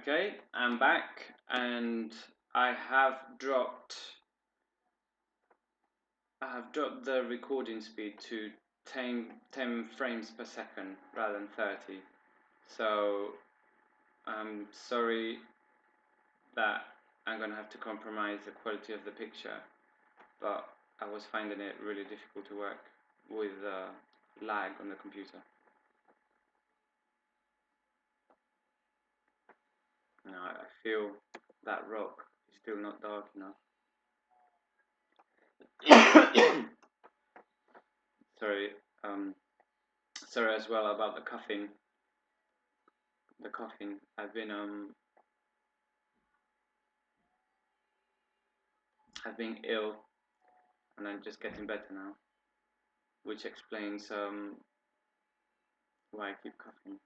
Okay, I'm back and I have dropped the recording speed to 10 frames per second rather than 30. So I'm sorry that I'm gonna have to compromise the quality of the picture, but I was finding it really difficult to work with lag on the computer. Now I feel that rock is still not dark enough. Sorry, sorry as well about the coughing. I've been ill and I'm just getting better now, which explains why I keep coughing.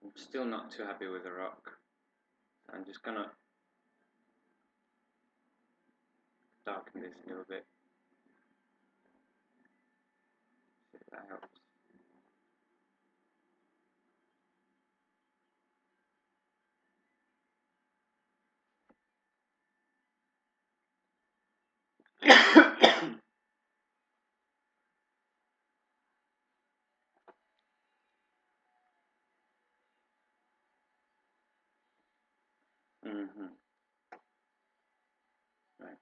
I'm still not too happy with the rock. I'm just gonna darken this a little bit. See if that helps. Right.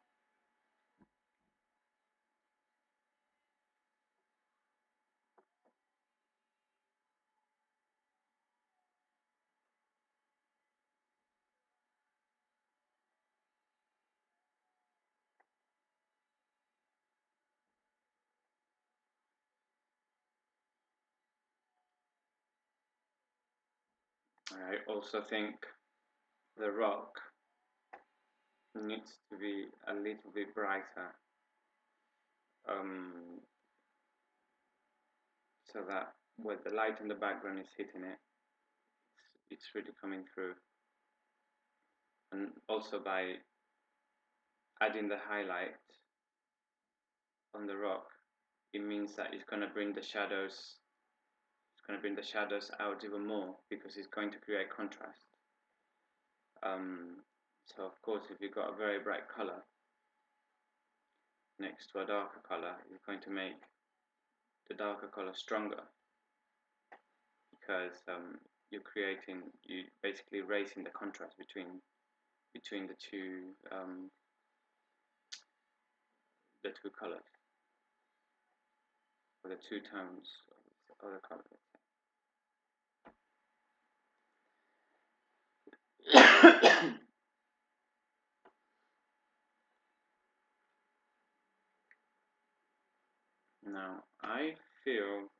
I also think the rock needs to be a little bit brighter, so that where the light in the background is hitting it, it's really coming through. And also by adding the highlight on the rock, it means that it's going to bring the shadows. It's going to bring the shadows out even more because it's going to create contrast. So of course, if you've got a very bright color next to a darker color, it's going to make the darker color stronger because you basically raising the contrast between the two colors, or the two tones of the color. Now I feel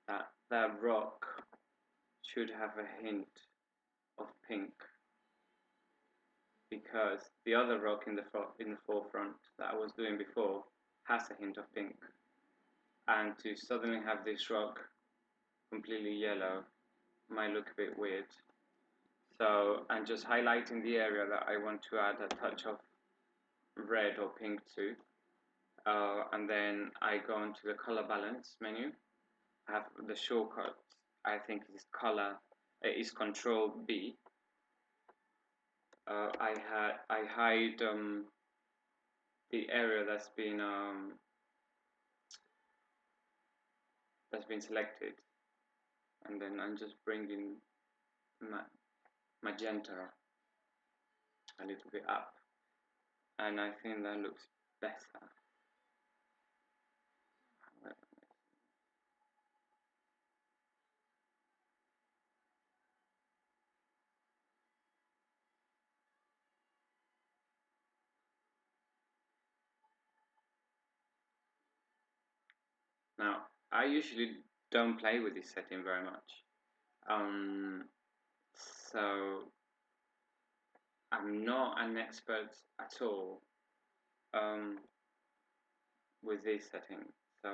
that that rock should have a hint of pink, because the other rock in the forefront that I was doing before has a hint of pink, and to suddenly have this rock completely yellow might look a bit weird. So I'm just highlighting the area that I want to add a touch of red or pink to, and then I go into the color balance menu. I have the shortcut, I think is Control B. I hide the area that's been selected, and then I'm just bringing magenta a little bit up, and I think that looks better. Now, I usually don't play with this setting very much, so I'm not an expert at all with this setting. So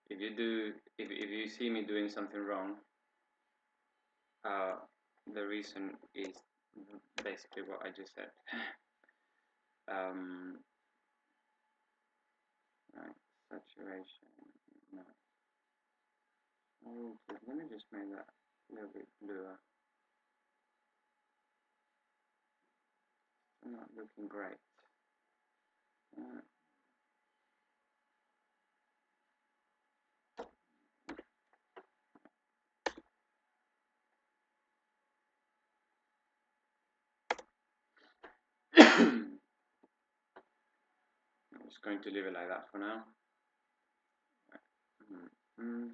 if you see me doing something wrong, the reason is basically what I just said. um, right, saturation. No. Oh, let me just make that a little bit bluer. Not looking great. Uh, I'm just going to leave it like that for now. Mm.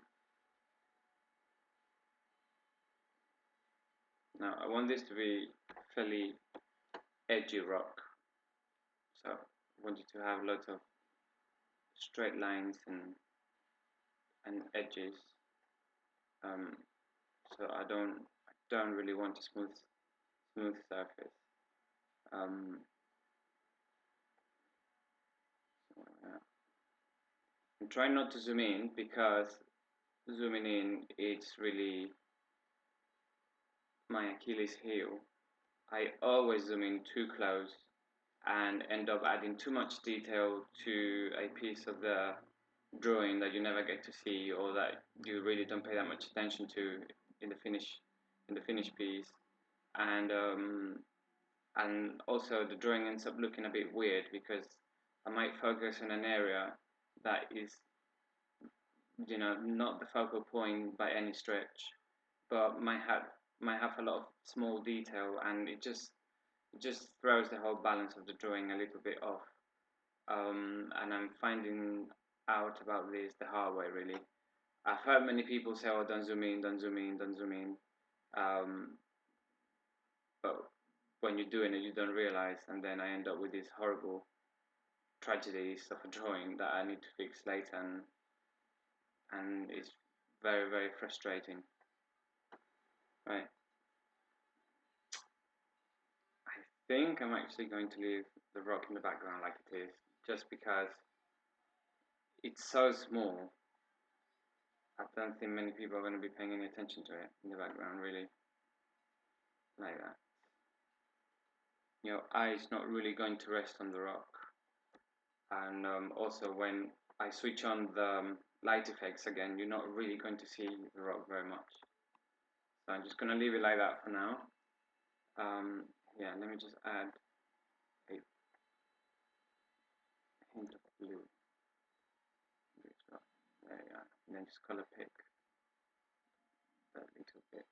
Now I want this to be fairly edgy rock, so I want you to have lots of straight lines and edges. Um, so I don't really want a smooth surface. Um, so, yeah. I'm trying not to zoom in because zooming in it's really my Achilles heel. I always zoom in too close and end up adding too much detail to a piece of the drawing that you never get to see or that you really don't pay that much attention to in the finished piece, and also the drawing ends up looking a bit weird because I might focus on an area that is, not the focal point by any stretch, but might have a lot of small detail, and it just throws the whole balance of the drawing a little bit off. And I'm finding out about this the hard way, really. I've heard many people say, "Oh, don't zoom in, don't zoom in, don't zoom in," um, but when you're doing it, you don't realize, and then I end up with these horrible tragedies of a drawing that I need to fix later, and it's very, very frustrating. Right. I think I'm actually going to leave the rock in the background like it is, just because it's so small. I don't think many people are going to be paying any attention to it in the background, really, like that. Your eye's not really going to rest on the rock. And also when I switch on the light effects again, you're not really going to see the rock very much. So I'm just going to leave it like that for now. Yeah, let me just add a hint of blue. There you are. And then just color pick that little bit.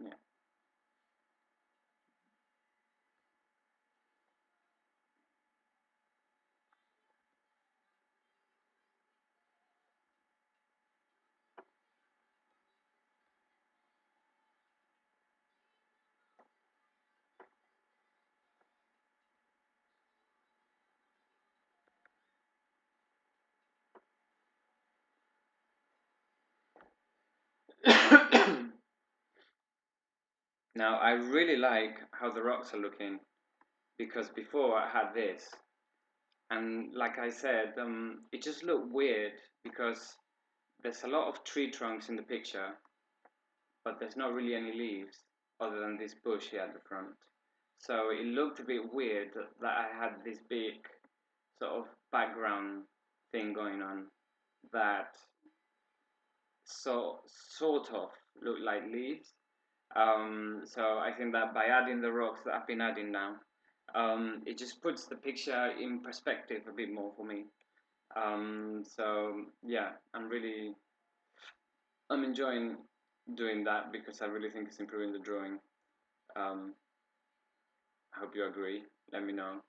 Yeah. Now I really like how the rocks are looking, because before I had this, and like I said, it just looked weird because there's a lot of tree trunks in the picture, but there's not really any leaves other than this bush here at the front. So it looked a bit weird that I had this big sort of background thing going on that sort of looked like leaves. So I think that by adding the rocks that I've been adding now, it just puts the picture in perspective a bit more for me. So yeah, I'm enjoying doing that because I really think it's improving the drawing. Um, I hope you agree. Let me know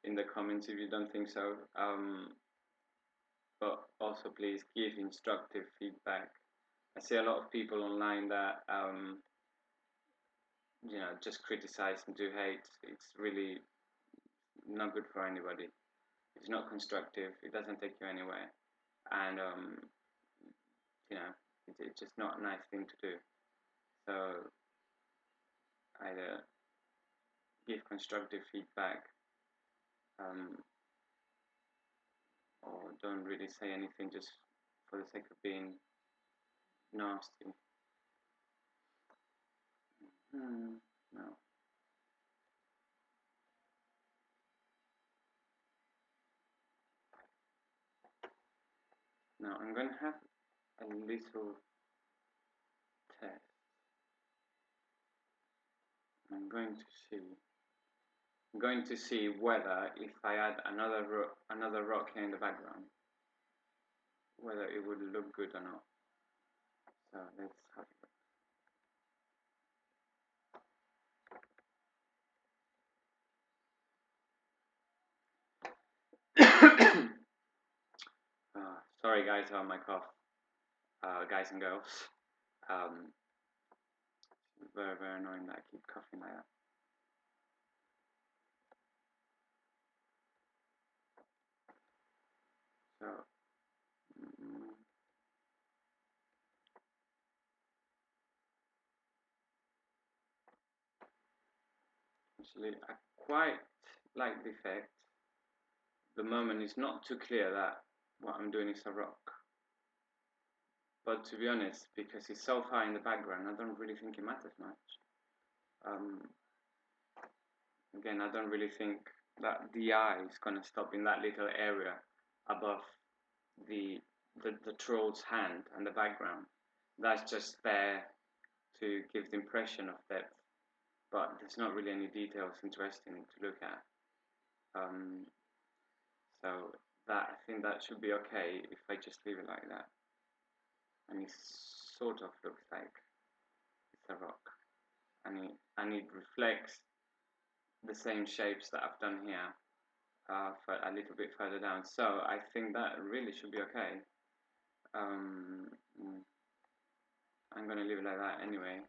in the comments if you don't think so. But also please give instructive feedback. I see a lot of people online that just criticize and do hate. It's really not good for anybody. It's not constructive. It doesn't take you anywhere, and you know, it's just not a nice thing to do. So either give constructive feedback, um, or don't really say anything just for the sake of being nasty. No. Now I'm going to have a little test. I'm going to see whether if I add another rock here in the background, whether it would look good or not. So let's have a look. Sorry guys about my cough, guys and girls. Um, very, very annoying that I keep coughing like that. So, actually, I quite like the effect. The moment is not too clear that what I'm doing is a rock. But to be honest, because it's so far in the background, I don't really think it matters much. Again, I don't really think that the eye is going to stop in that little area above the troll's hand and the background. That's just there to give the impression of depth, but there's not really any details interesting to look at. So that I think that should be okay if I just leave it like that. And it sort of looks like it's a rock, and it reflects the same shapes that I've done here, for a little bit further down. So I think that really should be okay. I'm gonna leave it like that anyway,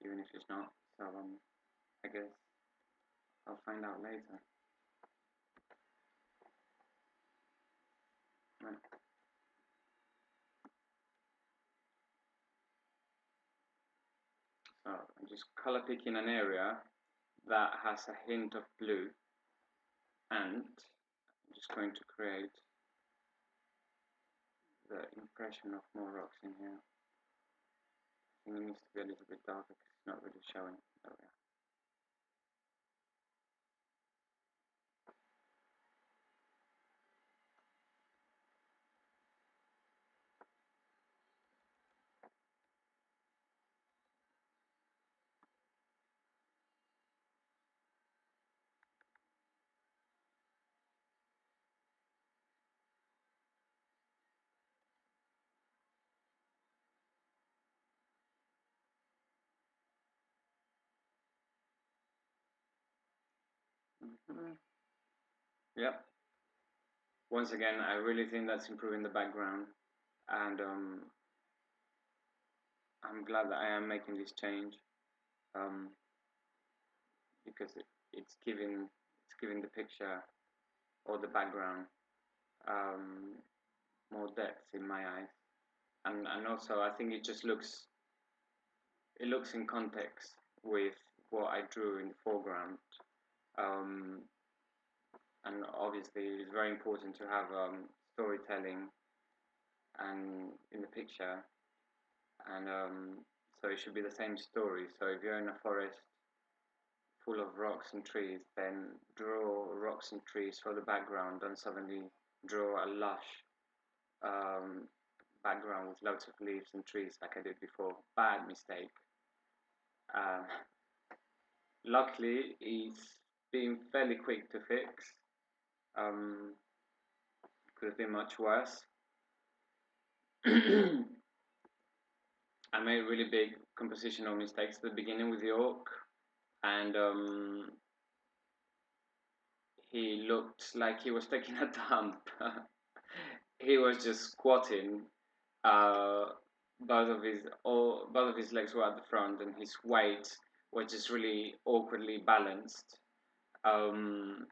even if it's not. So I guess I'll find out later. Right. So I'm just color picking an area that has a hint of blue, and I'm just going to create the impression of more rocks in here. I think it needs to be a little bit darker because it's not really showing. There we are. Yep. Once again, I really think that's improving the background, and I'm glad that I am making this change, because it's giving the picture or the background more depth in my eyes, and also I think it just looks in context with what I drew in the foreground. And obviously it's very important to have storytelling and in the picture, and so it should be the same story. So if you're in a forest full of rocks and trees, then draw rocks and trees for the background, and suddenly draw a lush background with lots of leaves and trees like I did before. Bad mistake. uh, Luckily it's been fairly quick to fix. Could have been much worse. I made really big compositional mistakes at the beginning with the orc, and he looked like he was taking a dump. He was just squatting. Uh, both of his legs were at the front, and his weight was just really awkwardly balanced. Um,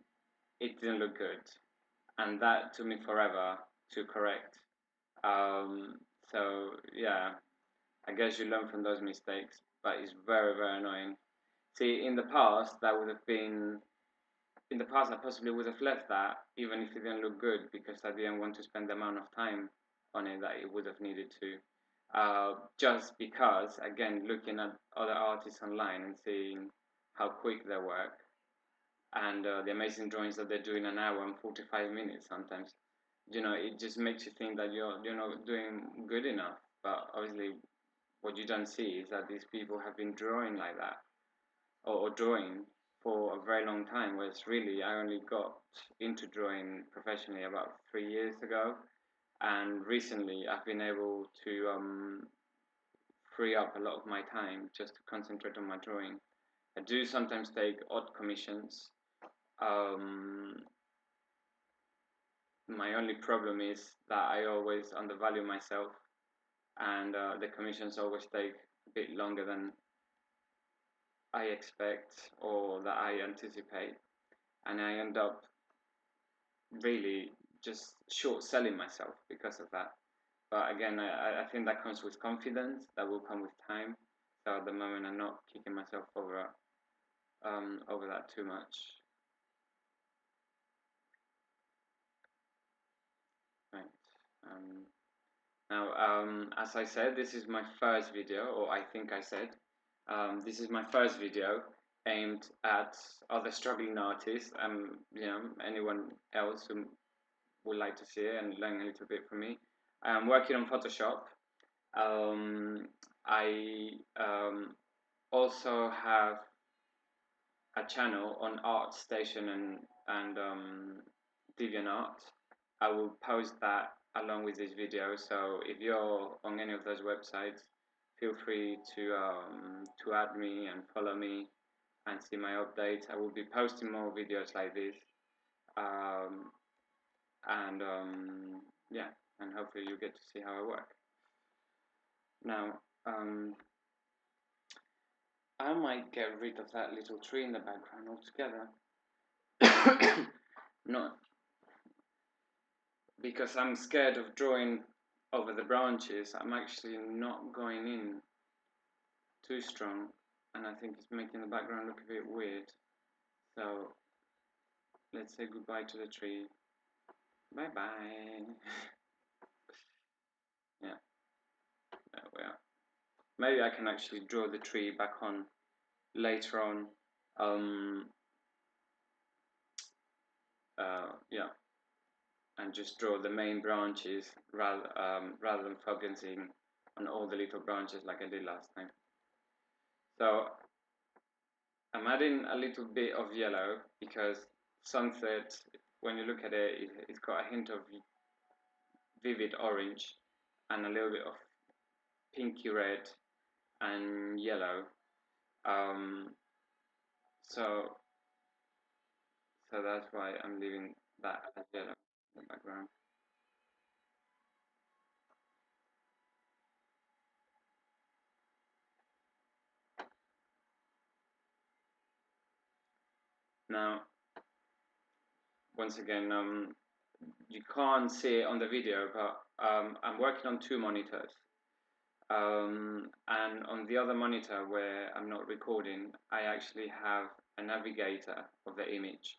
it didn't look good, and that took me forever to correct. Um, so yeah, I guess you learn from those mistakes, but it's very, very annoying. See, in the past, that would have been in the past, I possibly would have left that even if it didn't look good because I didn't want to spend the amount of time on it that it would have needed to. Just because, again, looking at other artists online and seeing how quick they work and the amazing drawings that they do in an hour and 45 minutes sometimes, it just makes you think that you're not doing good enough. But obviously, what you don't see is that these people have been drawing like that or drawing for a very long time. Whereas really, I only got into drawing professionally about 3 years ago, and recently I've been able to free up a lot of my time just to concentrate on my drawing. I do sometimes take odd commissions. Um, my only problem is that I always undervalue myself, and the commissions always take a bit longer than I expect or that I anticipate, and I end up really just short selling myself because of that. But again, I think that comes with confidence. That will come with time. So at the moment, I'm not kicking myself over that too much. Right. Now, as I said, this is my first video, or I think I said, this is my first video aimed at other struggling artists. Anyone else who would like to see it and learn a little bit from me. I'm working on Photoshop. I also have a channel on ArtStation and DeviantArt. I will post that along with this video. So if you're on any of those websites, feel free to add me and follow me and see my updates. I will be posting more videos like this, um, and yeah, and hopefully you get to see how I work. Now, I might get rid of that little tree in the background altogether. Not because I'm scared of drawing over the branches. I'm actually not going in too strong, and I think it's making the background look a bit weird. So let's say goodbye to the tree. Bye bye. Yeah, there we are. Maybe I can actually draw the tree back on later on. Yeah, and just draw the main branches rather than focusing on all the little branches like I did last time. So I'm adding a little bit of yellow because sunset, when you look at it, it's got a hint of vivid orange and a little bit of pinky red and yellow. Um, so that's why I'm leaving that as yellow in the background. Now, once again, you can't see it on the video, but I'm working on two monitors. And on the other monitor where I'm not recording, I actually have a navigator of the image.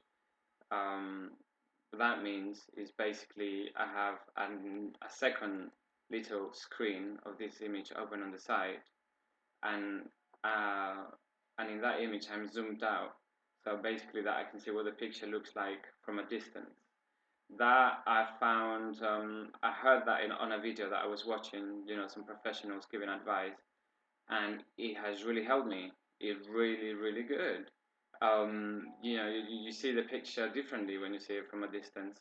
What that means is basically I have a second little screen of this image open on the side, and uh, in that image I'm zoomed out, so basically that I can see what the picture looks like from a distance. That I found, I heard that on a video that I was watching, some professionals giving advice, and it has really helped me. It's really, really good. You see the picture differently when you see it from a distance,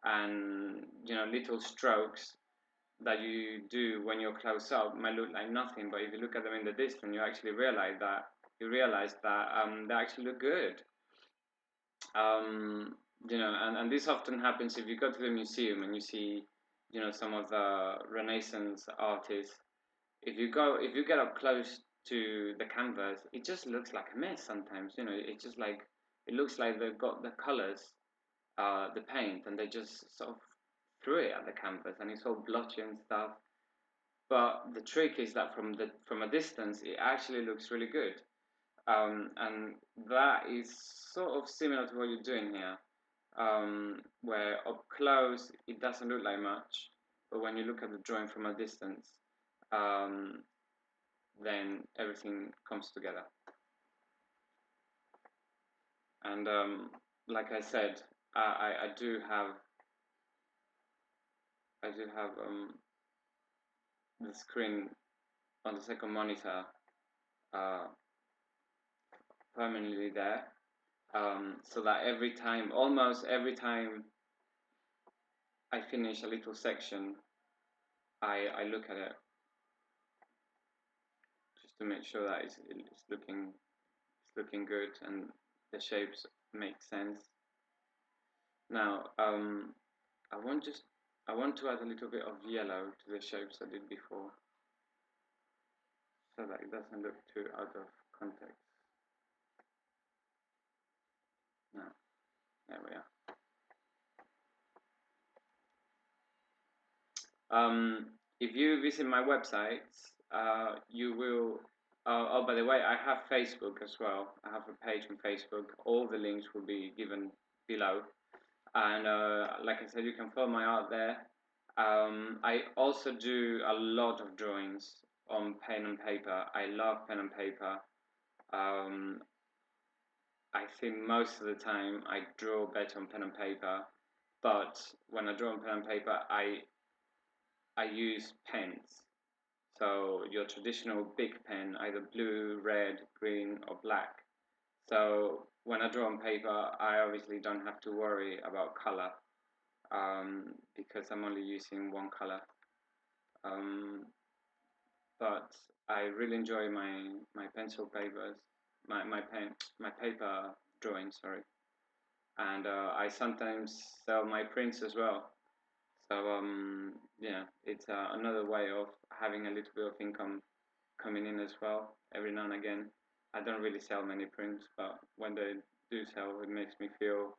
and little strokes that you do when you're close up might look like nothing, but if you look at them in the distance, you actually realize that they actually look good. And this often happens if you go to the museum and you see, some of the Renaissance artists. If you get up close to the canvas, it just looks like a mess sometimes. It's just like it looks like they've got the colors, the paint, and they just sort of threw it at the canvas, and it's all blotchy and stuff. But the trick is that from a distance, it actually looks really good. And that is sort of similar to what you're doing here, where up close it doesn't look like much, but when you look at the drawing from a distance, um, then everything comes together. And like I said, I do have the screen on the second monitor uh, permanently there, so that almost every time I finish a little section, I look at it just to make sure that it's looking good and the shapes make sense. Now, I want just I want to add a little bit of yellow to the shapes I did before, so that it doesn't look too out of context. Now, there we are. If you visit my website, you will. Oh, by the way, I have Facebook as well. I have a page on Facebook. All the links will be given below. And like I said, you can follow my art there. I also do a lot of drawings on pen and paper. I love pen and paper. Um, I think most of the time I draw better on pen and paper, but when I draw on pen and paper, I use pens. So your traditional big pen, either blue, red, green, or black. So when I draw on paper, I obviously don't have to worry about color, because I'm only using one color. But I really enjoy my pencil papers, my paper drawings, sorry. And I sometimes sell my prints as well. So yeah, it's another way of having a little bit of income coming in as well every now and again. I don't really sell many prints, but when they do sell, it makes me feel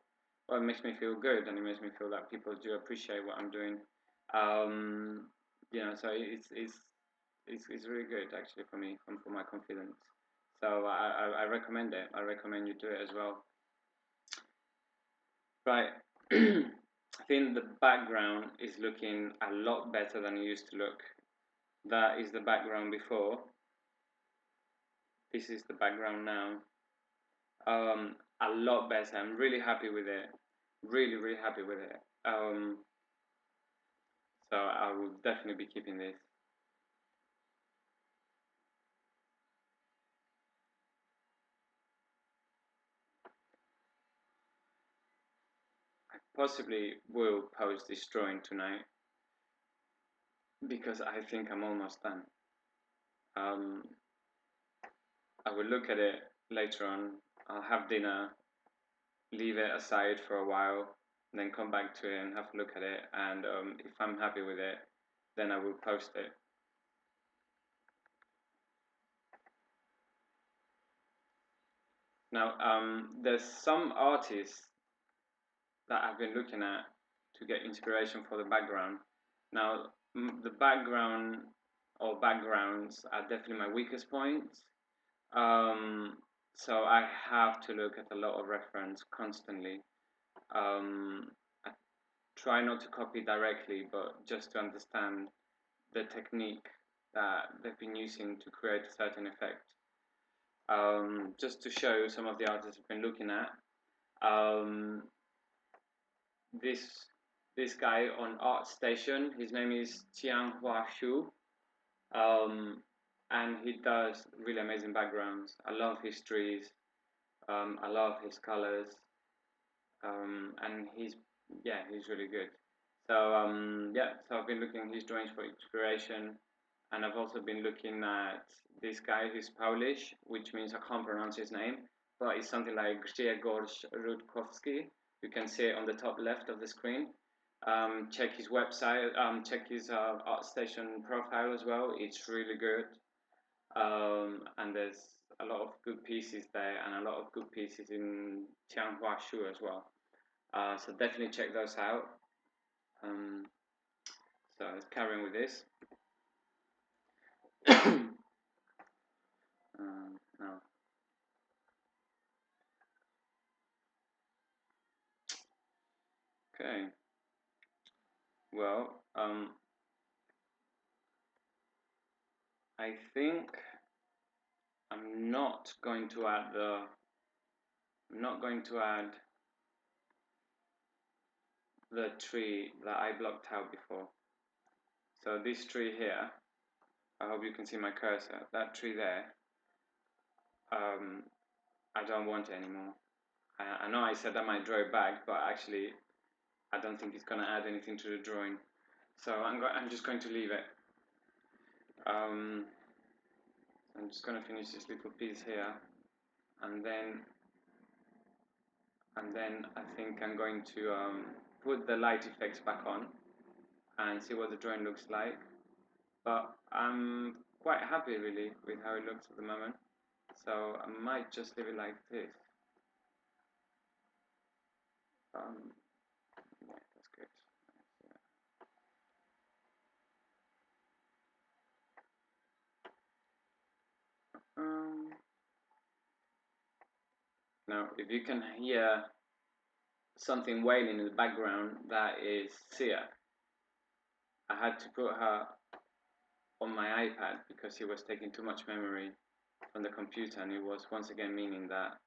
it makes me feel good, and it makes me feel that people do appreciate what I'm doing. Um, so it's really good actually for me, for my confidence. So I recommend it. I recommend you do it as well. Right. I think the background is looking a lot better than it used to look. That is the background before. This is the background now. A lot better. I'm really happy with it. Really, really happy with it. So I will definitely be keeping this. I possibly will post this drawing tonight because I think I'm almost done. I will look at it later on. I'll have dinner, leave it aside for a while, then come back to it and have a look at it. And if I'm happy with it, then I will post it. Now, there's some artists that I've been looking at to get inspiration for the background. Now, the background or backgrounds are definitely my weakest points. So I have to look at a lot of reference constantly. I try not to copy directly, but just to understand the technique that they've been using to create a certain effect. Just to show some of the artists I've been looking at. Um, this this guy on ArtStation, his name is Tianhua Xu, and he does really amazing backgrounds. I love his trees. I love his colors, and he's really good. So so I've been looking at his drawings for inspiration, and I've also been looking at this guy who's Polish, which means I can't pronounce his name, but it's something like Grzegorz Rutkowski. You can see it on the top left of the screen. Check his website, check his ArtStation profile as well. It's really good, and there's a lot of good pieces there, and a lot of good pieces in Tianhua Shu as well. So definitely check those out. Um, so let's carry on with this. No. Okay. Well, I think I'm not going to add the tree that I blocked out before. So this tree here, I hope you can see my cursor. That tree there, I don't want it anymore. I know I said I might draw it back, but actually I don't think it's gonna add anything to the drawing. So I'm just going to leave it. I'm just gonna finish this little piece here, and then I think I'm going to put the light effects back on and see what the drawing looks like. But I'm quite happy really with how it looks at the moment, so I might just leave it like this. Yeah, that's good. Now, if you can hear something wailing in the background, that is Sia. I had to put her on my iPad because it was taking too much memory from the computer, and it was once again meaning that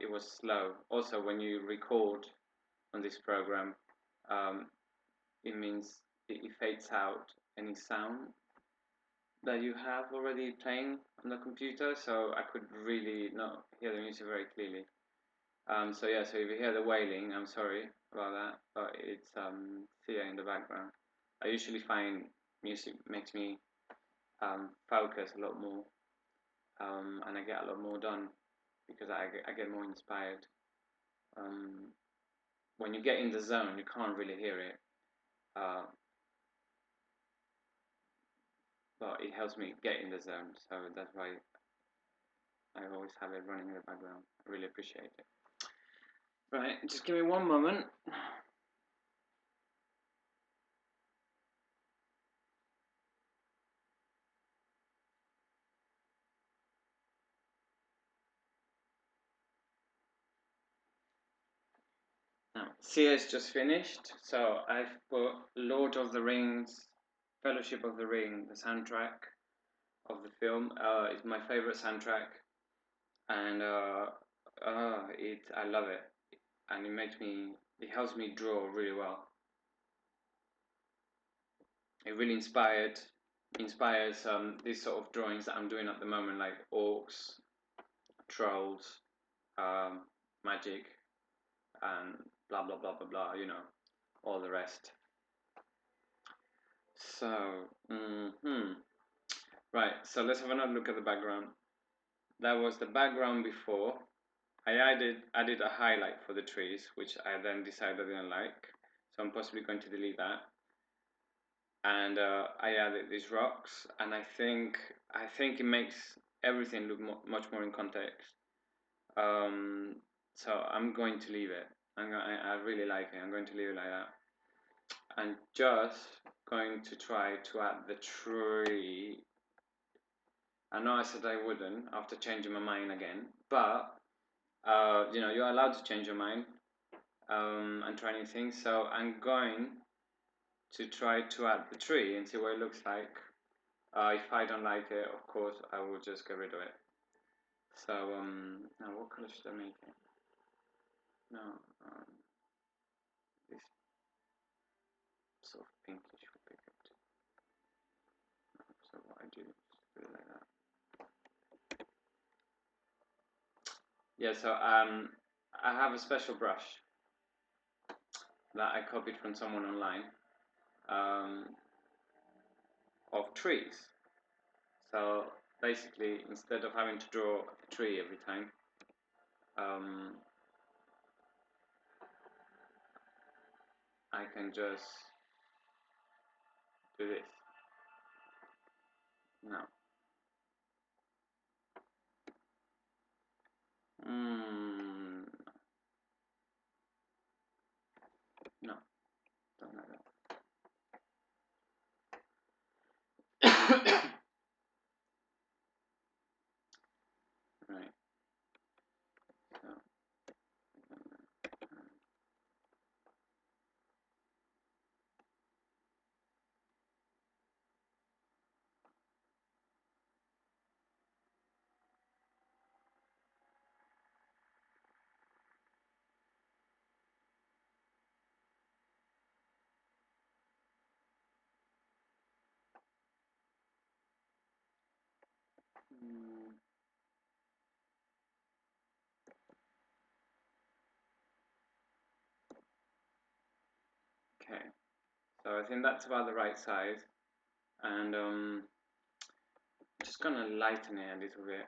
it was slow. Also, when you record on this program, it means it fades out any sound that you have already playing on the computer, so I could really not hear the music very clearly. So yeah, so if you hear the wailing, I'm sorry about that, but it's Thea in the background. I usually find music makes me focus a lot more, and I get a lot more done because I get more inspired. When you get in the zone, you can't really hear it, but it helps me get in the zone, so that's why I always have it running in the background. I really appreciate it. Right, just give me one moment. Now, CS just finished, so I've put Lord of the Rings, Fellowship of the Ring, the soundtrack of the film. It's my favorite soundtrack, and I love it, and it helps me draw really well. It really inspires these sort of drawings that I'm doing at the moment, like orcs, trolls, magic, and blah blah blah blah blah. You know, all the rest. So, right. So let's have another look at the background. That was the background before. I added a highlight for the trees, which I then decided I didn't like. So I'm possibly going to delete that. And I added these rocks, and I think it makes everything look much more in context. So I'm going to leave it. I really like it. I'm going to leave it like that. And just going to try to add the tree. I know I said I wouldn't after changing my mind again, but you know, you're allowed to change your mind and try new things. So I'm going to try to add the tree and see what it looks like. If I don't like it, of course, I will just get rid of it. So now what color should I make it? No, this sort of pinkish would be good. So what I do is do it like that. Yeah, so I have a special brush that I copied from someone online of trees. So basically, instead of having to draw a tree every time, I can just do this. No. No, don't like that. Right. So Okay, so I think that's about the right size, and just gonna lighten it a little bit.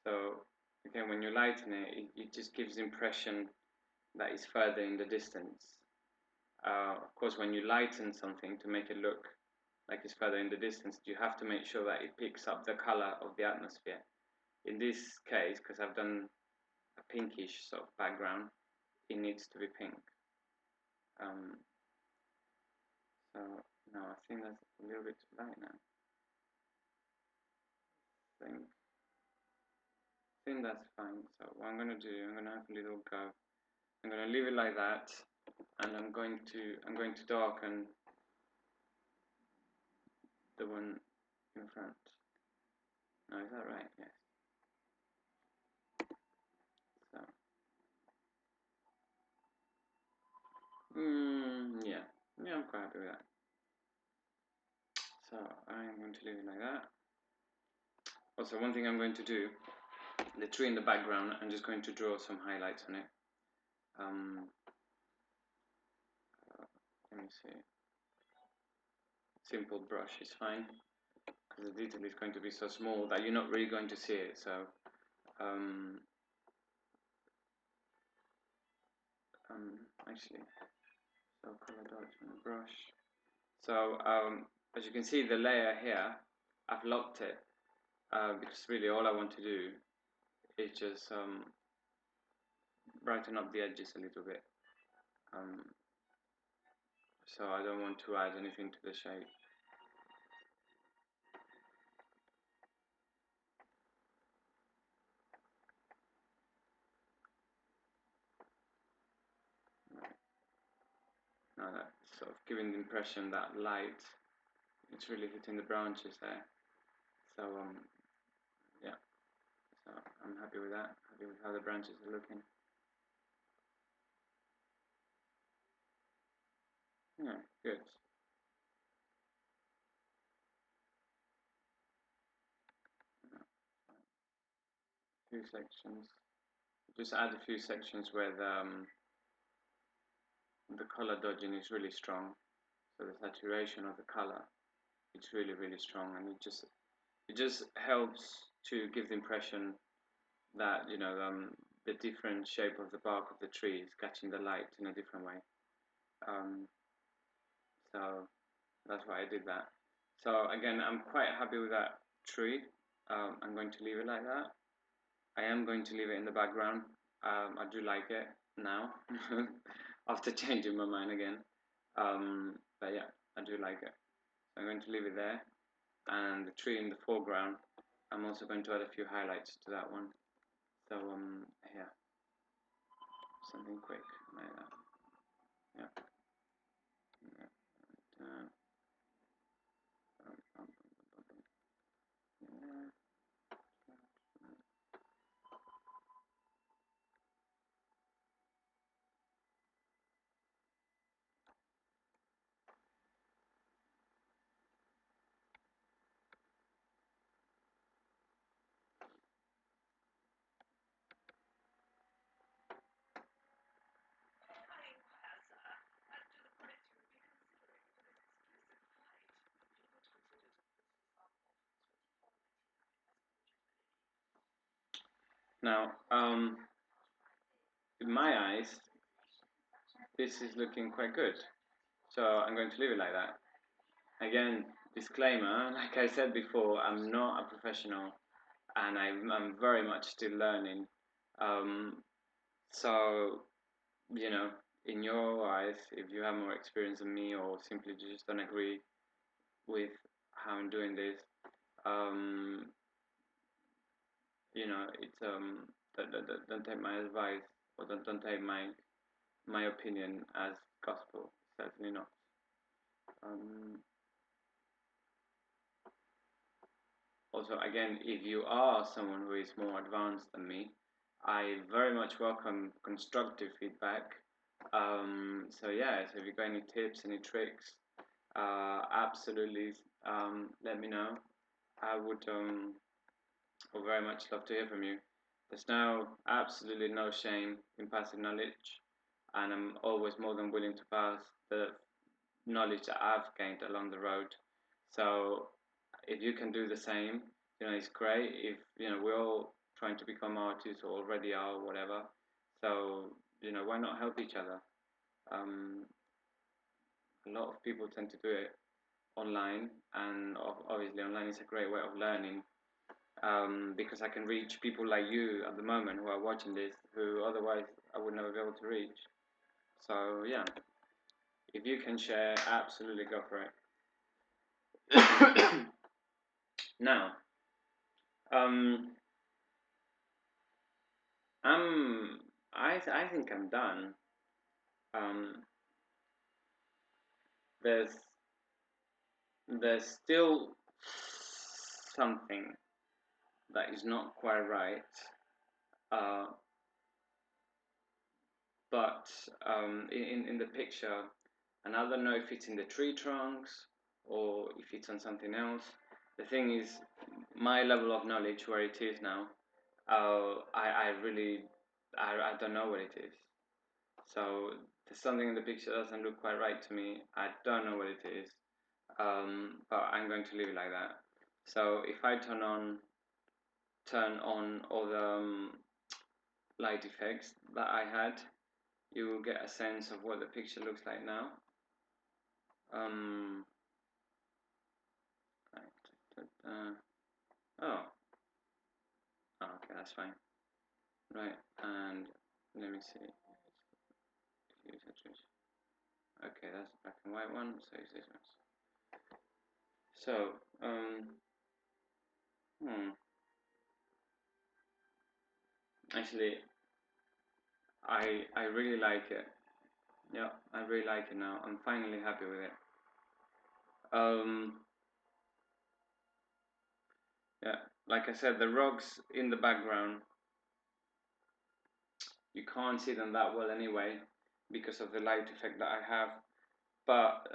So again, when you lighten it, it just gives the impression that it's further in the distance. Of course, when you lighten something to make it look like it's further in the distance, you have to make sure that it picks up the color of the atmosphere. In this case, because I've done a pinkish sort of background, it needs to be pink. So no, I think that's a little bit too light now. I think that's fine. So what I'm gonna do, I'm gonna have a little go. I'm gonna leave it like that, and I'm going to darken the one in front. No, is that right? Yes. So, yeah, I'm quite happy with that. So I'm going to leave it like that. Also, one thing I'm going to do, the tree in the background, I'm just going to draw some highlights on it. Let me see. Simple brush is fine, because the detail is going to be so small that you're not really going to see it. So, actually, so color dodge on the brush. So, as you can see, the layer here, I've locked it, because really all I want to do is just brighten up the edges a little bit. So I don't want to add anything to the shape. Now that's sort of giving the impression that light, it's really hitting the branches there. So yeah, so I'm happy with that, happy with how the branches are looking. Yeah, good. A few sections. Just add a few sections where the color dodging is really strong. So the saturation of the color, it's really, really strong, and it just helps to give the impression that, you know, the different shape of the bark of the tree is catching the light in a different way. So that's why I did that. So again, I'm quite happy with that tree. I'm going to leave it like that. I am going to leave it in the background. I do like it now, after changing my mind again. But yeah, I do like it. So I'm going to leave it there. And the tree in the foreground, I'm also going to add a few highlights to that one. So here, something quick like that. Yeah. Yeah. Now, in my eyes, this is looking quite good. So I'm going to leave it like that. Again, disclaimer, like I said before, I'm not a professional, and I'm very much still learning. So, you know, in your eyes, if you have more experience than me, or simply just don't agree with how I'm doing this, you know, it's don't take my advice, or don't take my opinion as gospel. Certainly not. Also, again, if you are someone who is more advanced than me, I very much welcome constructive feedback. So yeah, so if you've got any tips, any tricks, absolutely, let me know. I would very much love to hear from you. There's now absolutely no shame in passing knowledge, and I'm always more than willing to pass the knowledge that I've gained along the road. So if you can do the same, it's great. If we're all trying to become artists or already are, or whatever. So why not help each other? Um, a lot of people tend to do it online, and obviously online is a great way of learning, because I can reach people like you at the moment who are watching this, who otherwise I would never be able to reach. So yeah, if you can share, absolutely go for it. Now, um, I think I'm done. Um, there's there's still something that is not quite right. Uh, but in the picture, and I don't know if it's in the tree trunks or if it's on something else. The thing is, my level of knowledge where it is now, I really, I don't know what it is. So there's something in the picture that doesn't look quite right to me. I don't know what it is, but I'm going to leave it like that. So if I turn on all the light effects that I had, you will get a sense of what the picture looks like now. Um, oh, okay, that's fine. Right, and let me see. Okay, that's the black and white one, so it's this one. So, actually, I really like it. Yeah, I really like it now. I'm finally happy with it. Um, yeah, like I said, the rocks in the background, you can't see them that well anyway because of the light effect that I have. But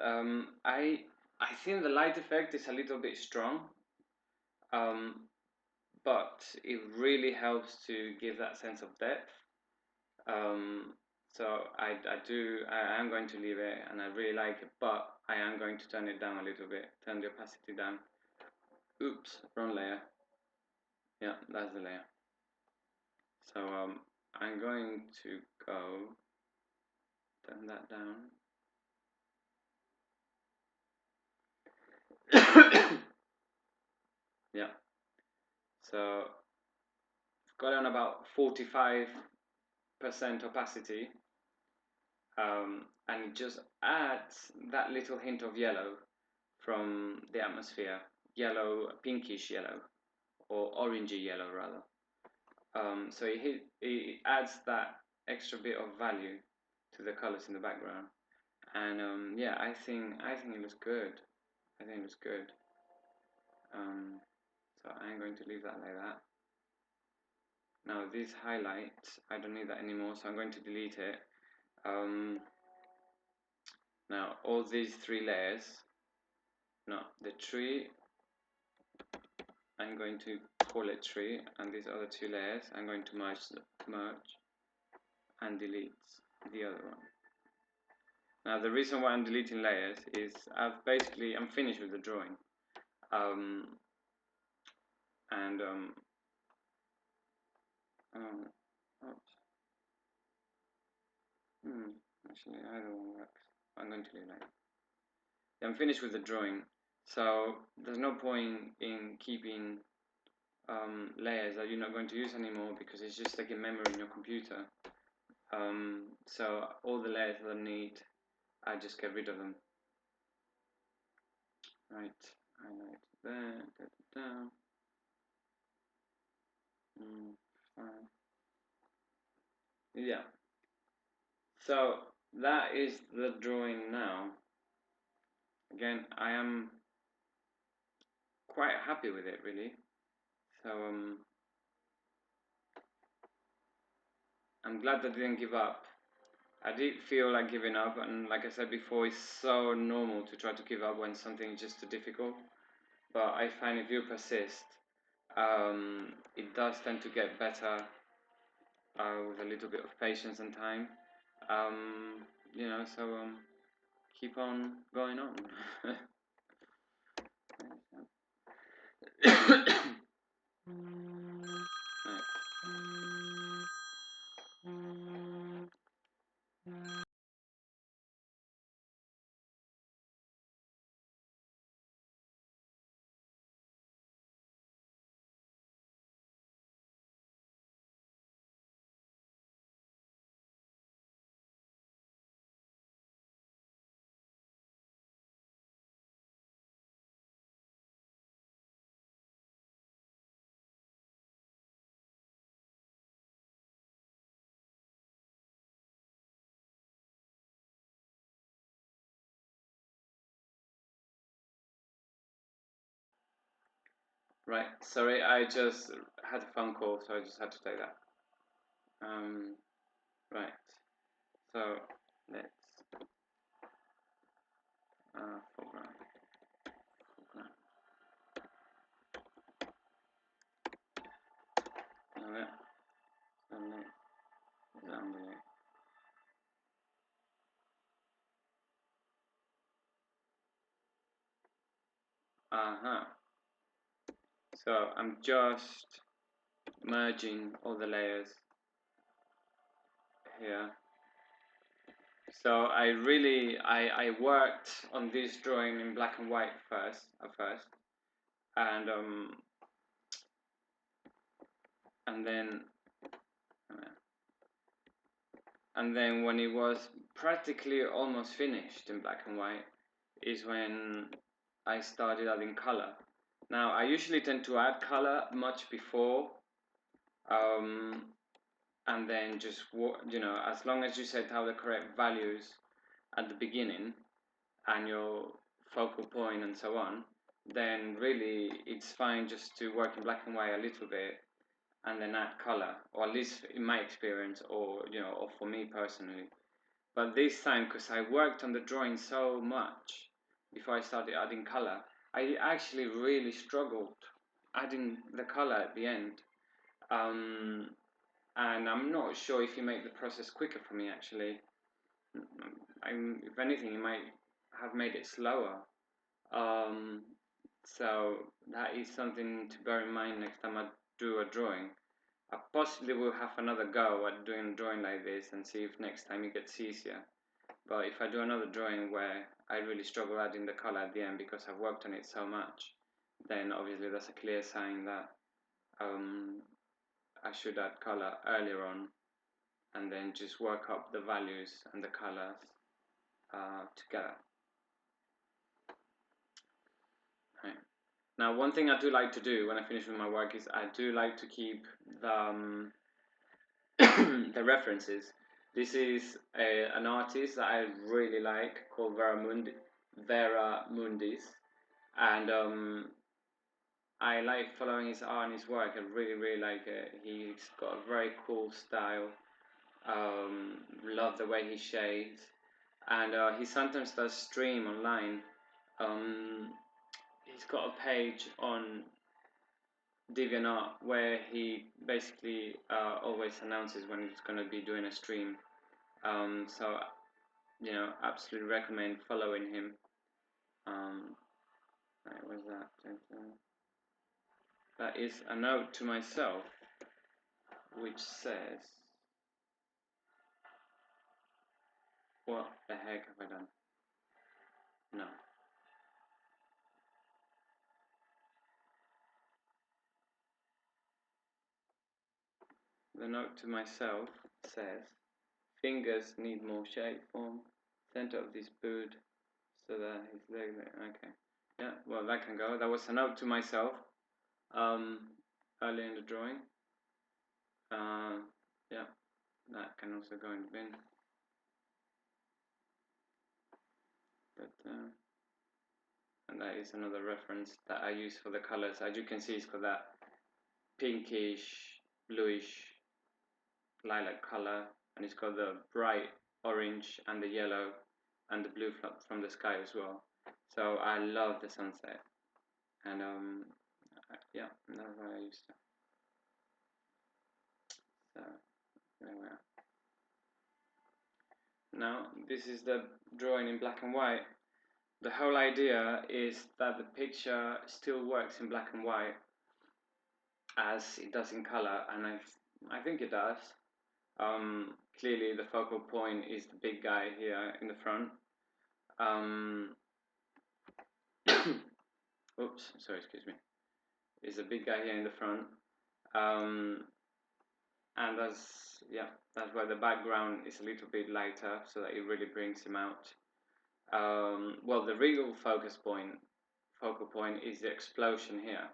I think the light effect is a little bit strong, but it really helps to give that sense of depth. So I am going to leave it, and I really like it, but I am going to turn it down a little bit, turn the opacity down. Oops, wrong layer. Yeah, that's the layer. So I'm going to go turn that down. Yeah. So got on about 45% opacity, and it just adds that little hint of yellow from the atmosphere, yellow, pinkish yellow, or orangey yellow rather. So it adds that extra bit of value to the colors in the background, and yeah, I think it looks good. I think it looks good. So I'm going to leave that like that. Now this highlight, I don't need that anymore, so I'm going to delete it. Now all these three layers, no, the tree, I'm going to call it tree, and these other two layers, I'm going to merge and delete the other one. Now the reason why I'm deleting layers is I'm finished with the drawing, and oops. Actually either one works. I'm going to leave that. I'm finished with the drawing, so there's no point in keeping layers that you're not going to use anymore because it's just taking memory in your computer. So all the layers that I need, I just get rid of them. Right, highlight there, get it down. Fine. Yeah. So that is the drawing now. Again, I am quite happy with it, really. So I'm glad that I didn't give up. I did feel like giving up, and like I said before, it's so normal to try to give up when something is just too difficult. but I find if you persist, it does tend to get better with a little bit of patience and time. You know, so keep on going on. Right, sorry, I just had a phone call, so I just had to take that. Right, so let's foreground. Alright, uh-huh. So I'm just merging all the layers here. So I worked on this drawing in black and white at first, and and then and then when it was practically almost finished in black and white is when I started adding color. Now I usually tend to add color much before, and then just as long as you set out the correct values at the beginning and your focal point and so on, then really it's fine just to work in black and white a little bit and then add color, or at least in my experience, or or for me personally. But this time, because I worked on the drawing so much before I started adding color, I actually really struggled adding the color at the end. And I'm not sure if you make the process quicker for me actually. If anything, it might have made it slower. Um, so that is something to bear in mind next time I do a drawing. I possibly will have another go at doing a drawing like this and see if next time it gets easier. But if I do another drawing where I really struggle adding the color at the end because I've worked on it so much, then obviously that's a clear sign that I should add color earlier on and then just work up the values and the colors together. Right. Now, one thing I do like to do when I finish with my work is I do like to keep the, the references. This is an artist that I really like called Vera Mundis, and I like following his art and his work. I really like it. He's got a very cool style. Love the way he shades, and he sometimes does stream online. He's got a page on DeviantArt where he basically always announces when he's going to be doing a stream. So absolutely recommend following him. What was that? That is a note to myself, which says, "What the heck have I done?" No. The note to myself says, "Fingers need more shape form. Center of this boot so that his leg." Okay. Yeah. Well, that can go. That was a note to myself. Early in the drawing. Yeah, that can also go in the bin. But and that is another reference that I use for the colors. As you can see, it's got that pinkish, bluish, lilac color, and it's got the bright orange and the yellow and the blue from the sky as well. So I love the sunset. and yeah, that's what I used to. So there we are. Now this is the drawing in black and white. The whole idea is that the picture still works in black and white as it does in color, and I think it does. Clearly the focal point is the big guy here in the front. Oops, sorry, excuse me. Is a big guy here in the front. And that's why the background is a little bit lighter, so that it really brings him out. Well, the real focal point is the explosion here.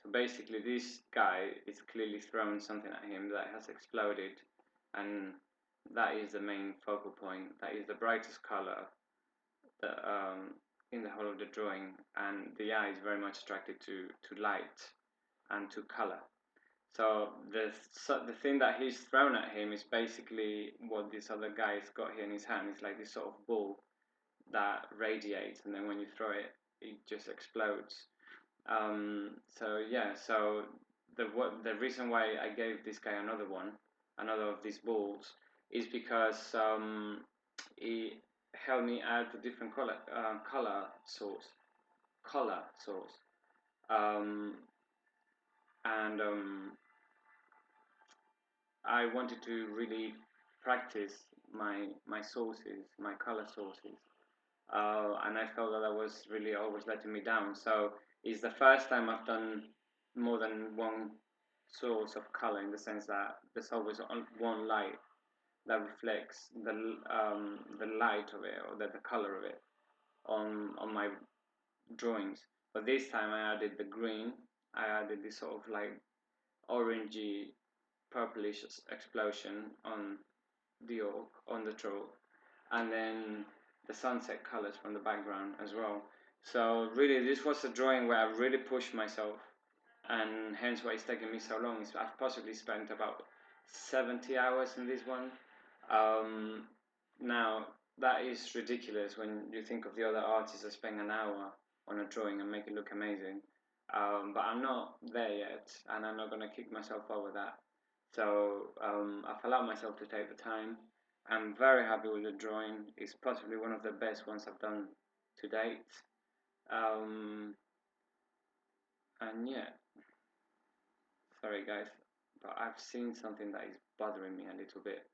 So basically this guy is clearly thrown something at him that has exploded, and that is the main focal point. That is the brightest color that, in the whole of the drawing, and the eye is very much attracted to light and to color. So the thing that he's thrown at him is basically what this other guy's got here in his hand. It's like this sort of ball that radiates, and then when you throw it, it just explodes. So yeah, so the reason why I gave this guy another of these balls, is because he helped me add a different color source, um, and I wanted to really practice my sources, my color sources, and I felt that was really always letting me down. So it's the first time I've done more than one source of color, in the sense that there's always one light that reflects the light of it, or the color of it on my drawings. But this time I added the green. I added this sort of like orangey purplish explosion on the troll, and then the sunset colors from the background as well. So really this was a drawing where I really pushed myself, and hence why it's taken me so long. I've possibly spent about 70 hours in this one. Now that is ridiculous when you think of the other artists that spend an hour on a drawing and make it look amazing. But I'm not there yet, and I'm not going to kick myself over that. So I've allowed myself to take the time. I'm very happy with the drawing. It's possibly one of the best ones I've done to date. And yeah, sorry guys, but I've seen something that is bothering me a little bit,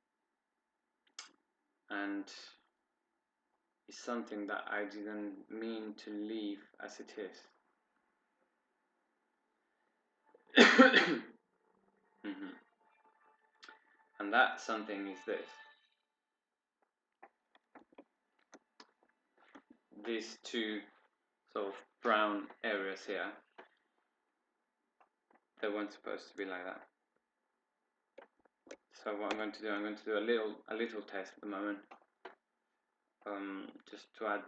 and it's something that I didn't mean to leave as it is. And that something is this. These two sort of brown areas here, they weren't supposed to be like that. So what I'm going to do a little test at the moment, just to add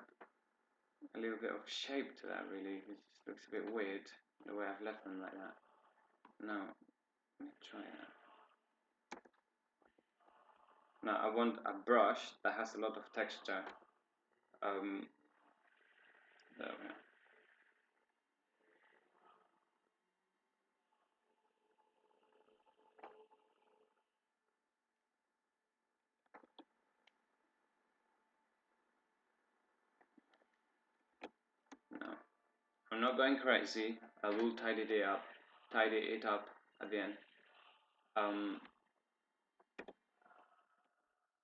a little bit of shape to that. Really, it just looks a bit weird the way I've left them like that. Now, let me try that. Now I want a brush that has a lot of texture. There we are. No, I'm not going crazy. I will tidy it up at the end.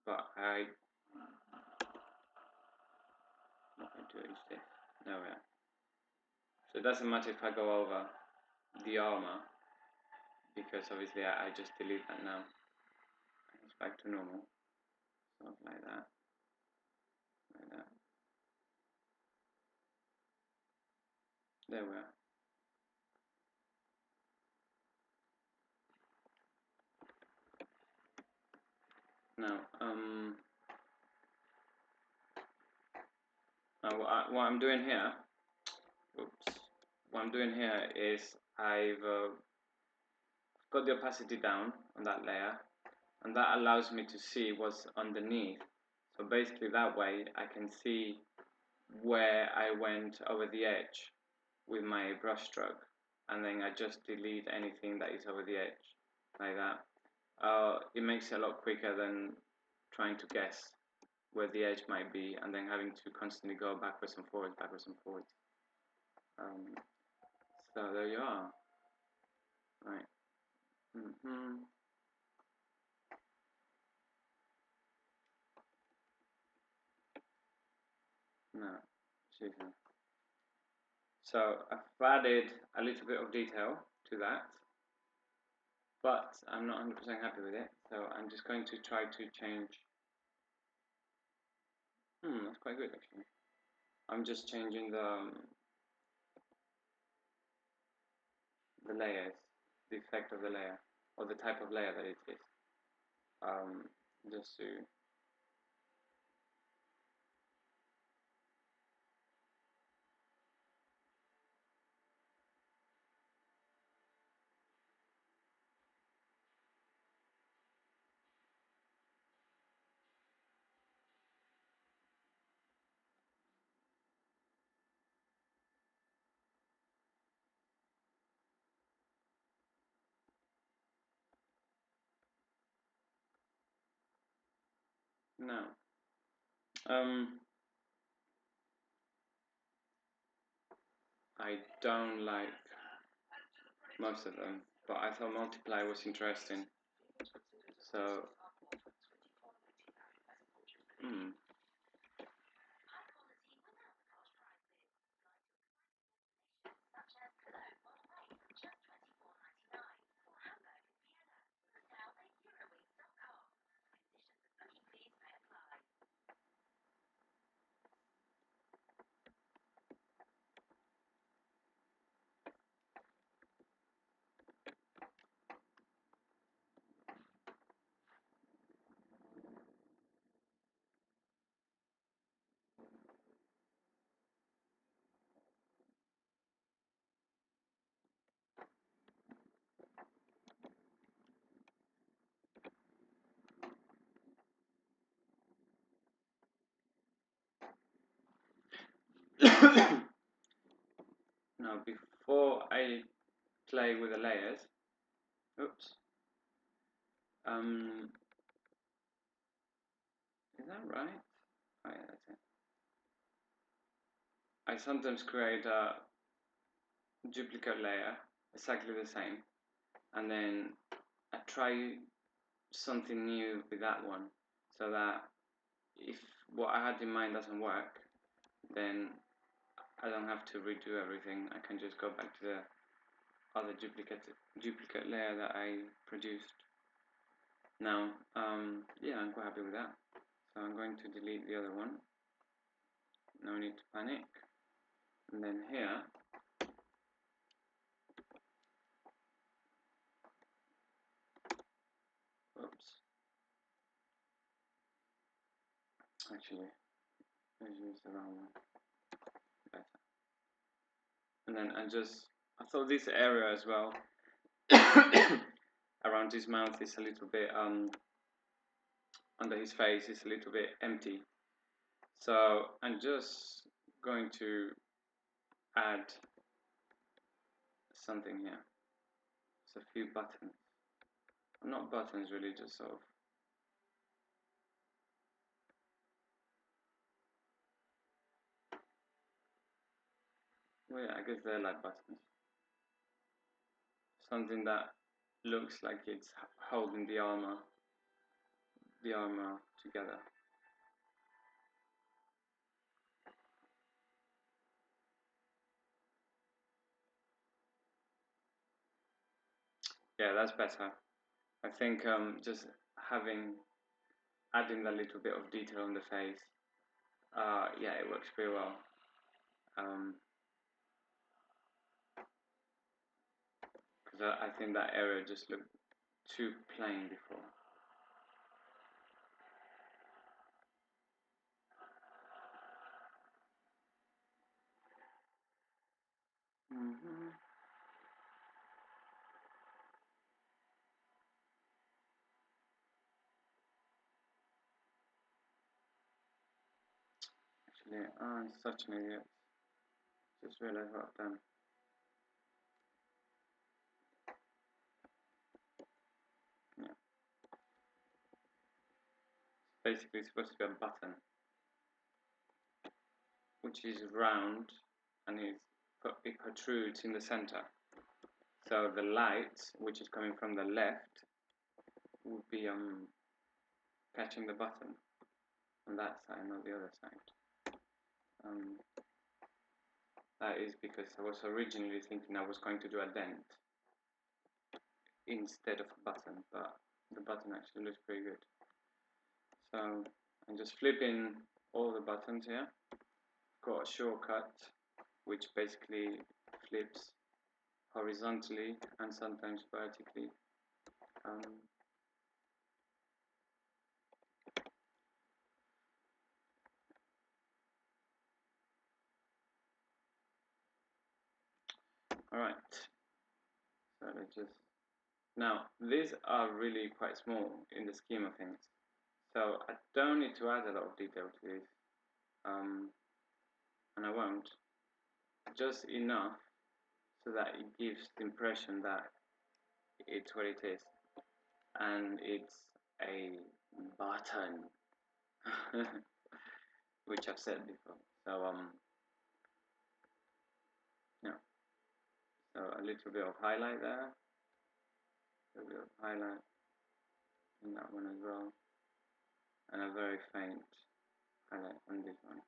But what I do is this. There we are. So it doesn't matter if I go over the armor, because obviously I just delete that now. It's back to normal. Sort of like that. Like that. There we are. Now, what I'm doing here, what I'm doing here is I've got the opacity down on that layer, and that allows me to see what's underneath. So basically that way I can see where I went over the edge. with my brush stroke, and then I just delete anything that is over the edge, like that. It makes it a lot quicker than trying to guess where the edge might be, and then having to constantly go backwards and forwards, backwards and forwards. So there you are. Right. No, super. So I've added a little bit of detail to that, but I'm not 100% happy with it. So I'm just going to try to change. That's quite good actually. I'm just changing the layers, the effect of the layer, or the type of layer that it is. Just to no. I don't like most of them, but I thought multiply was interesting. So, now before I play with the layers, oops, is that right? Oh, yeah, that's it. I sometimes create a duplicate layer, exactly the same, and then I try something new with that one, so that if what I had in mind doesn't work, then I don't have to redo everything. I can just go back to the other duplicate layer that I produced. Now, yeah, I'm quite happy with that. So I'm going to delete the other one. No need to panic. And then here, oops. Actually, let's use the wrong one. Better. And then I thought this area as well, around his mouth is a little bit, under his face is a little bit empty. So I'm just going to add something here. It's a few buttons. Not buttons really, just sort of. Well, yeah, I guess they're like buttons. Something that looks like it's holding the armor together. Yeah, that's better. I think just adding that little bit of detail on the face, yeah, it works pretty well. Because I think that area just looked too plain before. Actually, I'm such an idiot. Just realized what I've done. basically supposed to be a button, which is round and it protrudes in the center. So the light, which is coming from the left, would be catching the button on that side, not the other side. That is because I was originally thinking I was going to do a dent instead of a button, but the button actually looks pretty good. So I'm just flipping all the buttons here. Got a shortcut which basically flips horizontally and sometimes vertically. Alright, so let's just... Now, these are really quite small in the scheme of things, so I don't need to add a lot of detail to this, and I won't, just enough so that it gives the impression that it's what it is, and it's a button, which I've said before. So yeah, so a little bit of highlight there, a little bit of highlight in that one as well, and a very faint highlight on this one,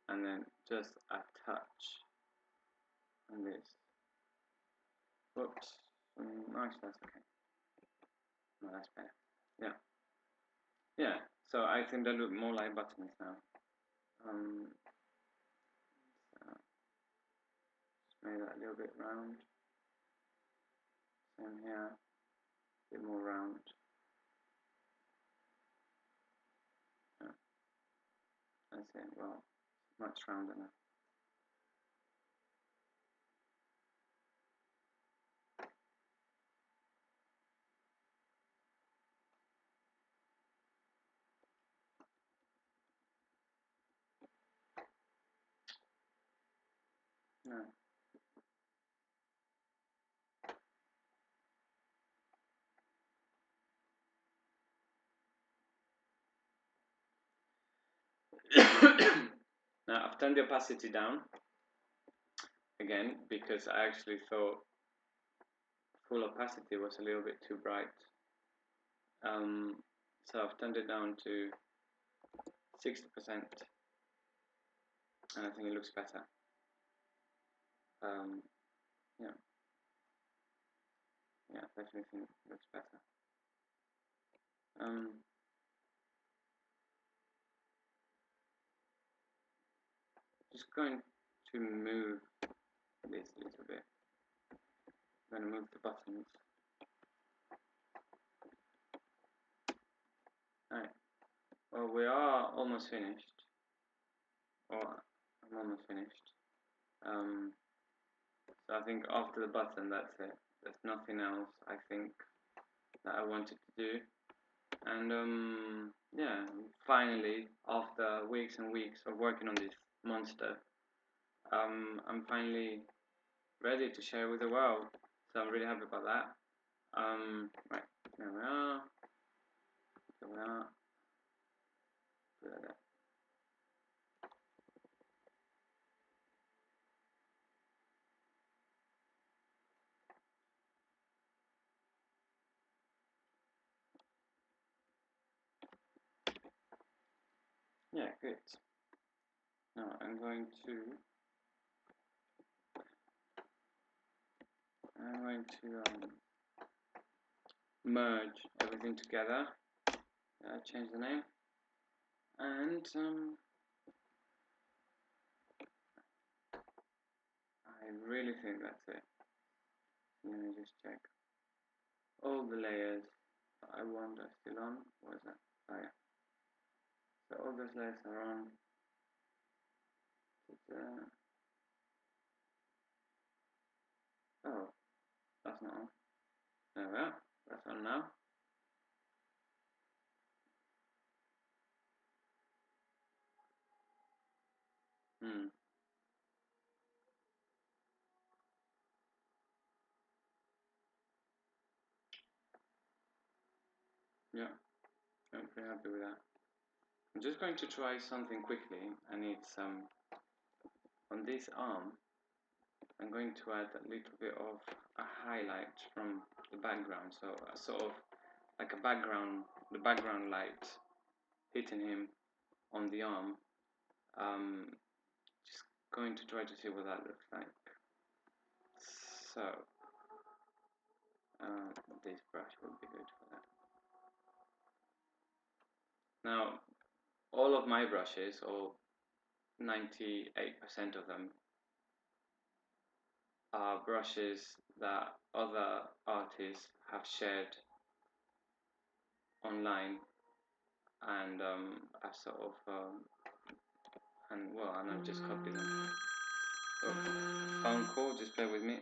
and then just a touch on this. Whoops, nice, that's okay. No, that's better. Yeah, yeah. So I think they look more like buttons now. So just made that a little bit round. Same here, a bit more round. Yeah. That's it. Well, much rounder now. No. Now I've turned the opacity down again because I actually thought full opacity was a little bit too bright. So I've turned it down to 60%, and I think it looks better. Yeah, definitely think it looks better. Just going to move this a little bit. I'm going to move the buttons. Alright, well, we are almost finished. Or I'm almost finished. So I think after the button, that's it. There's nothing else I think that I wanted to do. And yeah, finally, after weeks and weeks of working on this monster, I'm finally ready to share with the world. So I'm really happy about that. Right, there we are. There we are. Good. Yeah, good. Now I'm going to merge everything together. Change the name, and I really think that's it. Let me just check. All the layers that I want are still on. What is that? Oh yeah. So all those layers are on. Oh, that's not on. There we are. That's on now. Yeah, I'm pretty happy with that. I'm just going to try something quickly, and it's on this arm. I'm going to add a little bit of a highlight from the background, so a sort of like a background, the background light hitting him on the arm. Just going to try to see what that looks like. So this brush will be good for that. Now, all of my brushes, or 98% of them, are brushes that other artists have shared online, and I've sort of and I've just copied them. Oh, phone call, just bear with me.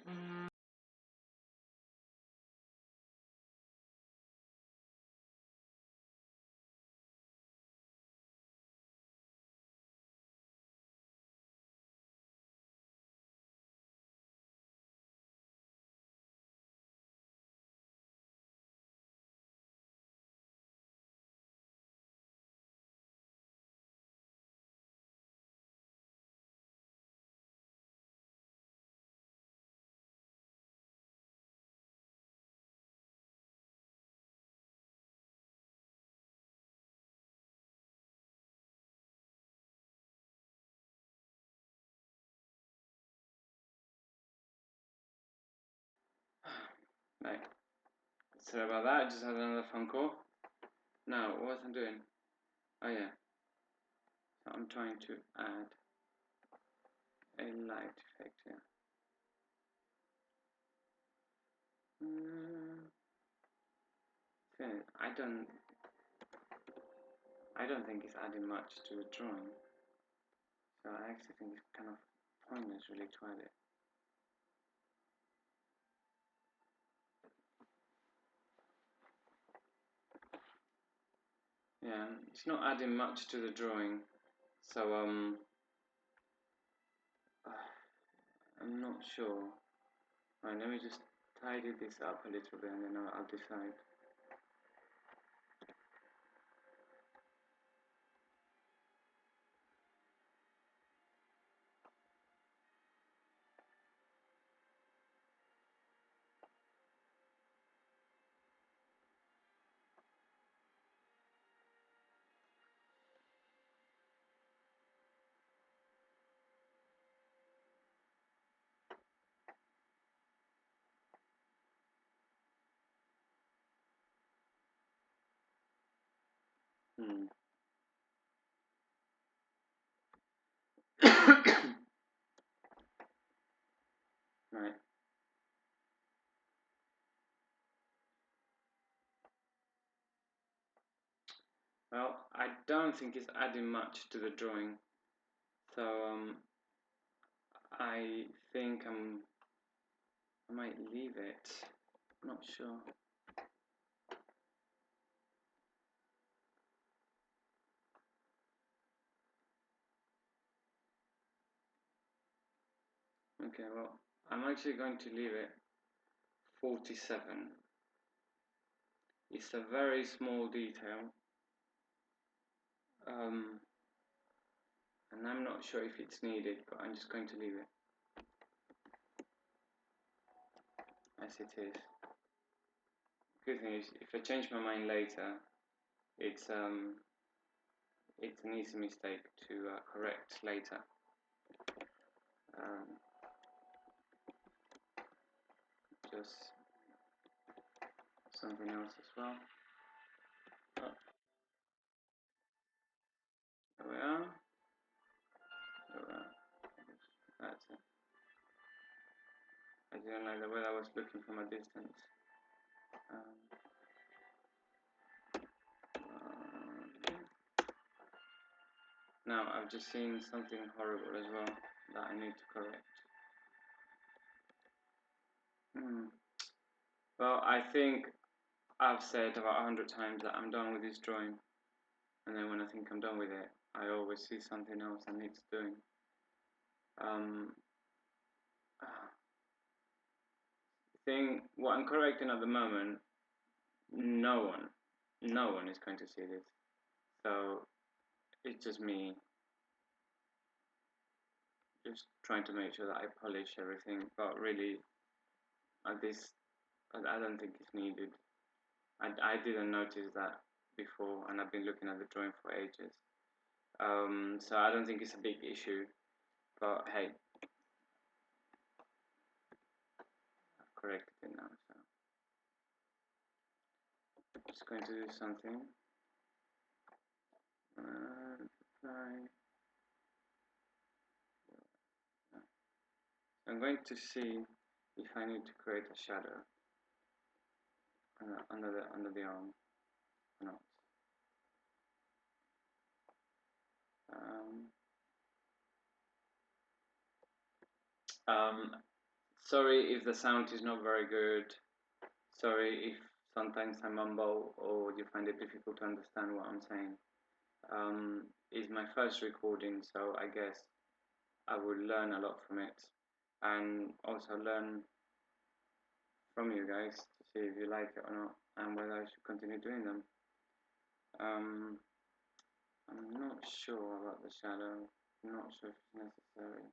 Right, sorry about that, I just had another phone call. Now, what was I doing? Oh yeah, so I'm trying to add a light effect here. Okay, I don't think it's adding much to the drawing, so I actually think it's kind of pointless really to add it. Yeah, it's not adding much to the drawing, so I'm not sure. Right, let me just tidy this up a little bit and then I'll decide. Right. Well, I don't think it's adding much to the drawing, so I think I might leave it. I'm not sure. Okay, well, I'm actually going to leave it 47. It's a very small detail, and I'm not sure if it's needed, but I'm just going to leave it as it is. Good thing is, if I change my mind later, it's an easy mistake to correct later. Just something else as well. Oh, there we are. There we are. That's it. I didn't like the way I was looking from a distance. Now I've just seen something horrible as well that I need to correct. Well, I think I've said about 100 times that I'm done with this drawing, and then when I think I'm done with it, I always see something else that needs doing. What I'm correcting at the moment, no one is going to see this. So it's just me just trying to make sure that I polish everything, but really this I don't think it's needed. I didn't notice that before, and I've been looking at the drawing for ages. So I don't think it's a big issue, but hey, I've corrected it now. So I'm just going to do something. Apply. I'm going to see if I need to create a shadow under the arm or not. Sorry if the sound is not very good. Sorry if sometimes I mumble or you find it difficult to understand what I'm saying. It's my first recording, so I guess I will learn a lot from it, and also learn from you guys to see if you like it or not, and whether I should continue doing them. I'm not sure about the shadow. I'm not sure if it's necessary.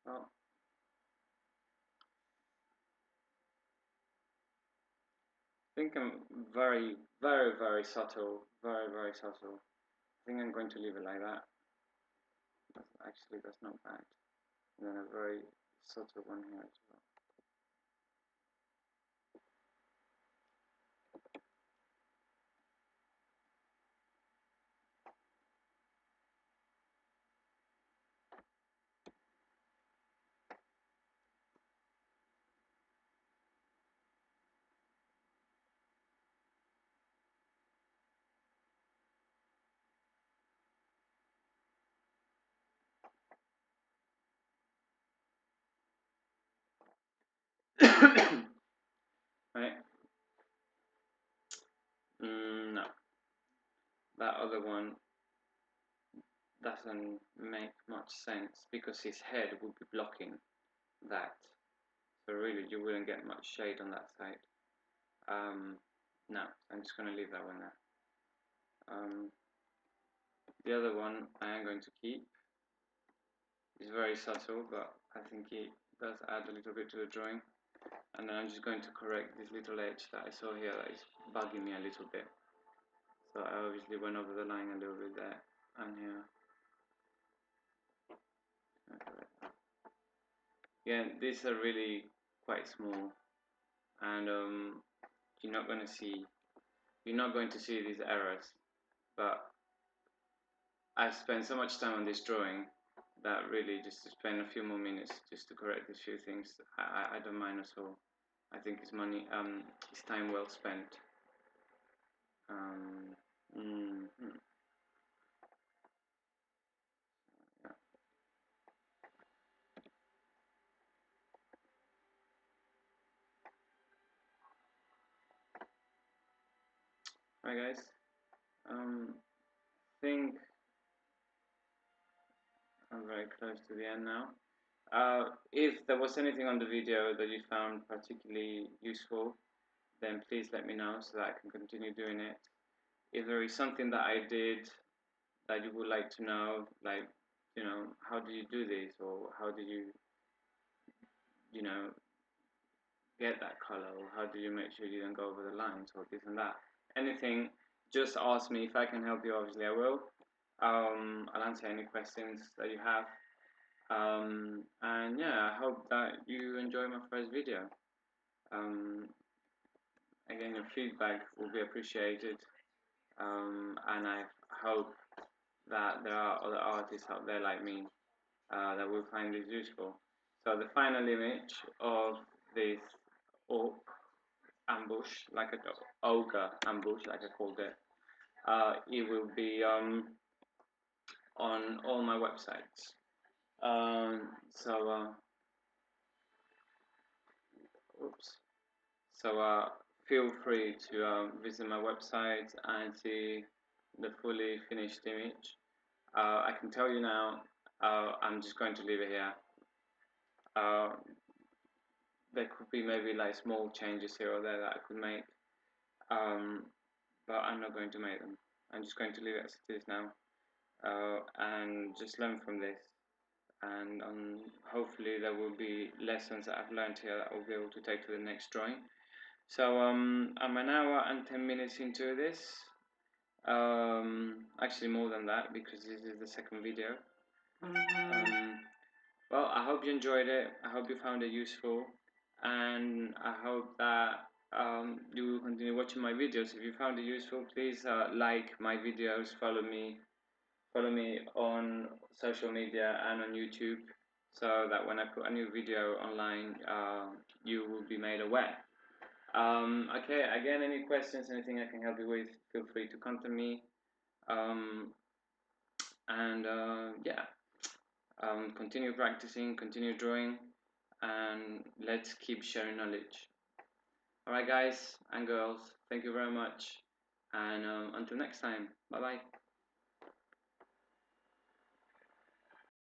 Oh. I think I'm very, very, very subtle. Very, very subtle. I think I'm going to leave it like that. Actually, that's not bad. And then a very subtle one here as well. Right? No. That other one doesn't make much sense because his head would be blocking that. So really you wouldn't get much shade on that side. No, I'm just going to leave that one there. The other one I am going to keep. It's very subtle, but I think it does add a little bit to the drawing. And then I'm just going to correct this little edge that I saw here that is bugging me a little bit. So I obviously went over the line a little bit there and here. Again, these are really quite small, and you're not going to see these errors. But I've spent so much time on this drawing that really just to spend a few more minutes just to correct these few things, I don't mind at all. I think it's money, it's time well spent. Yeah. Hi guys. I think I'm very close to the end now. If there was anything on the video that you found particularly useful, then please let me know so that I can continue doing it. If there is something that I did that you would like to know, like, how do you do this, or how do you, get that color, or how do you make sure you don't go over the lines, or this and that. Anything, just ask me. If I can help you, obviously I will. I'll answer any questions that you have. And yeah, I hope that you enjoy my first video. Again, your feedback will be appreciated, and I hope that there are other artists out there like me that will find this useful. So the final image of this orc ambush, like an ogre ambush, like I called it, it will be on all my websites. Oops. So feel free to visit my website and see the fully finished image. I can tell you now, I'm just going to leave it here. there could be maybe like small changes here or there that I could make, um, but I'm not going to make them. I'm just going to leave it as it is now, and just learn from this. And hopefully there will be lessons that I've learned here that I'll be able to take to the next drawing. So I'm an hour and 10 minutes into this. Actually more than that, because this is the second video. Well, I hope you enjoyed it. I hope you found it useful, and I hope that you will continue watching my videos. If you found it useful, please like my videos, follow me on social media and on YouTube, so that when I put a new video online, you will be made aware. Okay, again, any questions, anything I can help you with, feel free to contact me. And yeah, continue practicing, continue drawing, and let's keep sharing knowledge. Alright guys and girls, thank you very much, and until next time, bye bye.